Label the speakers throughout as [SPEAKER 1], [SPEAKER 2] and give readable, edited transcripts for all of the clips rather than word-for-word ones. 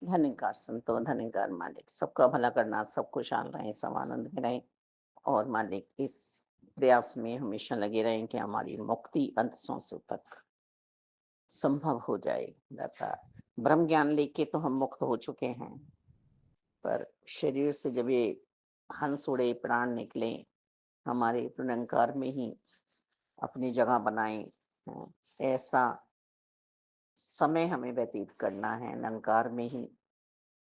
[SPEAKER 1] धन्यकार संतो, धन्यकार मालिक। सबका भला करना, सब खुशहाल रहें, सब आनंद में रहें और मालिक इस प्रयास में हमेशा लगे रहें कि हमारी मुक्ति अंत सांसों तक संभव हो जाए। दाता, ब्रह्म ज्ञान लेके तो हम मुक्त हो चुके हैं, पर शरीर से जब ये हंस उड़े, प्राण निकले, हमारे निरंकार में ही अपनी जगह बनाएँ। ऐसा समय हमें व्यतीत करना है, निरंकार में ही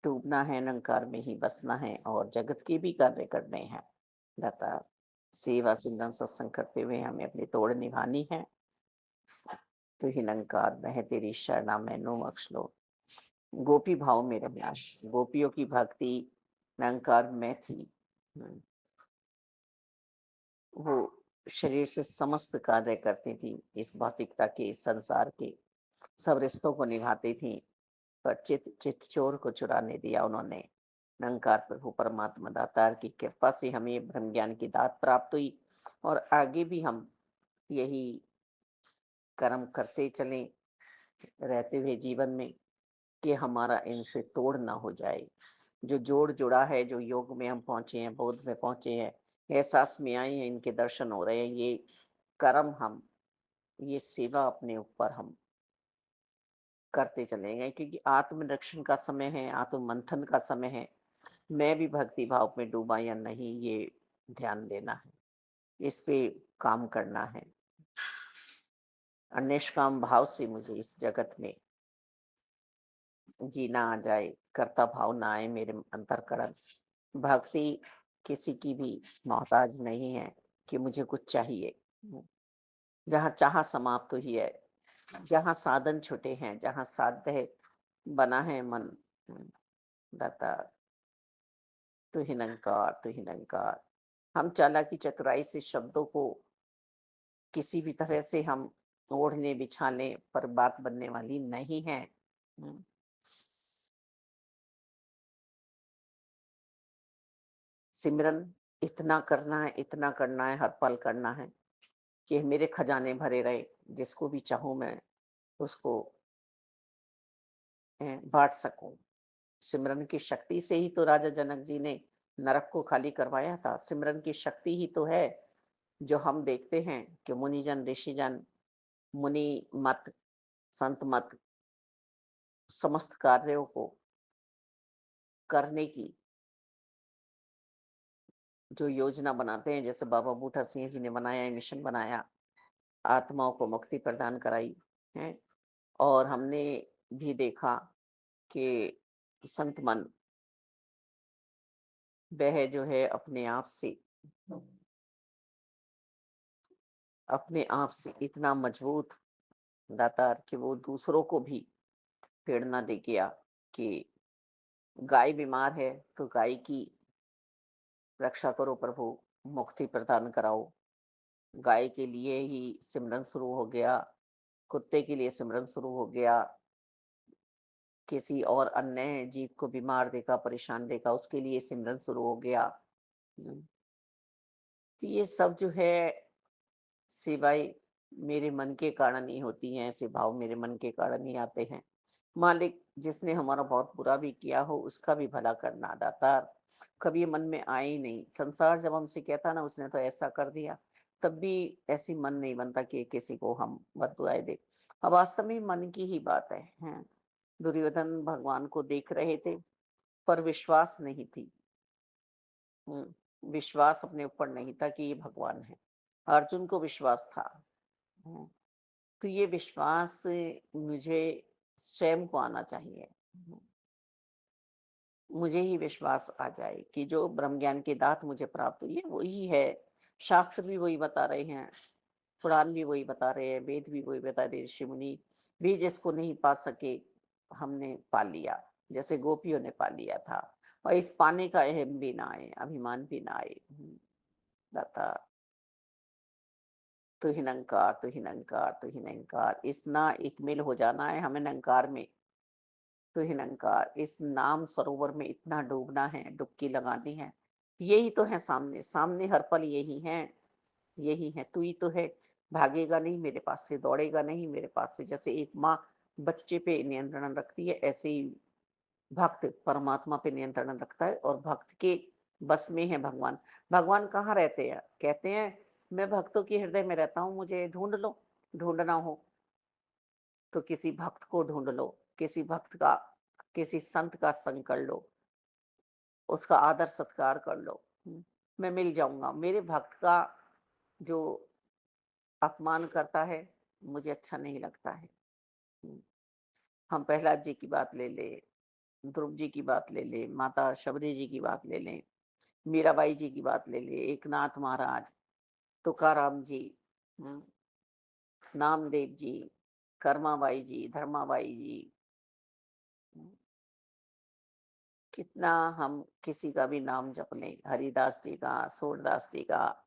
[SPEAKER 1] डूबना है, निरंकार में ही बसना है और जगत के भी कार्य करने हैं। दाता, सेवा, सिमरन, सत्संग करते हुए हमें अपनी तोड़ निभानी है। तू ही निरंकार, मैं तेरी शरणा मैनू बख्श लो। गोपी भाव में रहना, गोपियों की भक्ति निरंकार में थी। वो शरीर से समस्त कार्य करती थी, इस भौतिकता के, इस संसार के सब रिश्तों को निभाती थी, पर चित चोर को चुराने दिया उन्होंने। निरंकार प्रभु परमात्मा दातार की कृपा से हमें ब्रह्म ज्ञान की दात प्राप्त हुई और आगे भी हम यही कर्म करते चलें रहते हुए जीवन में कि हमारा इनसे तोड़ ना हो जाए। जो जोड़ जुड़ा है, जो योग में हम पहुंचे हैं, बोध में पहुंचे हैं, एहसास में आए हैं, इनके दर्शन हो रहे हैं, ये कर्म हम, ये सेवा अपने ऊपर हम करते चलेंगे क्योंकि आत्मरक्षण का समय है, आत्म मंथन का समय है। मैं भी भक्ति भाव में डूबा या नहीं, ये ध्यान देना है, इस पे काम करना है और निष्काम भाव से मुझे इस जगत में जीना आ जाए, कर्ता भाव ना आए मेरे अंतःकरण। भक्ति किसी की भी मोहताज नहीं है कि मुझे कुछ चाहिए। जहाँ चाह समाप्त हुई है, जहाँ साधन छुटे हैं, जहाँ साध्य बना है मन, दाता तू ही निरंकार, तू ही निरंकार। हम चालाकी चतुराई से शब्दों को किसी भी तरह से हम ओढ़ने बिछाने पर बात बनने वाली नहीं है। हम्म, सिमरन इतना करना है, इतना करना है, हर पल करना है कि मेरे खजाने भरे रहे, जिसको भी चाहूं मैं उसको बांट सकूं। सिमरन की शक्ति से ही तो राजा जनक जी ने नरक को खाली करवाया था। सिमरन की शक्ति ही तो है जो हम देखते हैं कि मुनिजन, ऋषिजन, मुनि मत, संत मत समस्त कार्यों को करने की जो योजना बनाते हैं, जैसे बाबा बूटा सिंह जी ने बनाया, मिशन बनाया, आत्माओं को मुक्ति प्रदान कराई है। और हमने भी देखा कि संत मन वह जो है अपने आप से इतना मजबूत दातार कि वो दूसरों को भी प्रेरणा दे गया कि गाय बीमार है तो गाय की रक्षा करो प्रभु, मुक्ति प्रदान कराओ। गाय के लिए ही सिमरन शुरू हो गया, कुत्ते के लिए सिमरन शुरू हो गया, किसी और अन्य जीव को बीमार देखा, परेशान देखा, उसके लिए सिमरन शुरू हो गया। तो ये सब जो है सेवाएँ मेरे मन के कारण ही होती हैं, ऐसे भाव मेरे मन के कारण ही आते हैं। मालिक जिसने हमारा बहुत बुरा भी किया हो, उसका भी भला करना दातार, कभी ये मन में आए ही नहीं। संसार जब हमसे कहता ना उसने तो ऐसा कर दिया, तब भी ऐसी मन नहीं बनता कि किसी को हम बददुआएँ दें। वास्तव में मन की ही बात है, हैं। दुर्योधन भगवान को देख रहे थे, पर विश्वास नहीं थी। हुँ, विश्वास अपने ऊपर नहीं था कि ये भगवान है। अर्जुन को विश्वास था। हुँ, तो ये विश्वास मुझे स्वयं को आना चाहिए। हुँ, मुझे ही विश्वास आ जाए कि जो ब्रह्म ज्ञान की दात मुझे प्राप्त हुई है, वही है। शास्त्र भी वही बता रहे हैं, पुराण भी वही बता रहे हैं, वेद भी वही बता रहे, ऋषि मुनि भी जिसको नहीं पा सके, हमने पा लिया, जैसे गोपियों ने पा लिया था। और इस पाने का अहम भी ना आए, अभिमान भी ना आए। दाता तू ही निरंकार, तू ही निरंकार, तू ही निरंकार, इतना एकमिल हो जाना है हमें निरंकार में। तू ही निरंकार, इस नाम सरोवर में इतना डूबना है, डुबकी लगानी है। यही तो है सामने, सामने हर पल यही है, यही है, तू ही तो है। भागेगा नहीं मेरे पास से, दौड़ेगा नहीं मेरे पास से। जैसे एक माँ बच्चे पे नियंत्रण रखती है, ऐसे ही भक्त परमात्मा पे नियंत्रण रखता है और भक्त के बस में है भगवान। भगवान कहाँ रहते हैं? कहते हैं, मैं भक्तों के हृदय में रहता हूँ, मुझे ढूँढ लो। ढूँढना हो तो किसी भक्त को ढूँढ लो, किसी भक्त का, किसी संत का संग कर लो, उसका आदर सत्कार कर लो। मैं मिल जाऊँगा। मेरे भक्त का जो अपमान करता है, मुझे अच्छा नहीं लगता है। हुँ, हम प्रहलाद जी की बात ले लें, ध्रुव जी की बात ले लें, माता शबरी जी की बात ले लें, मीराबाई जी की बात ले लें, एकनाथ महाराज, तुकाराम जी, हुँ, नामदेव जी, कर्माबाई जी, धर्माबाई जी, हुँ, कितना हम किसी का भी नाम जप लें, हरिदास जी का, सूरदास जी का,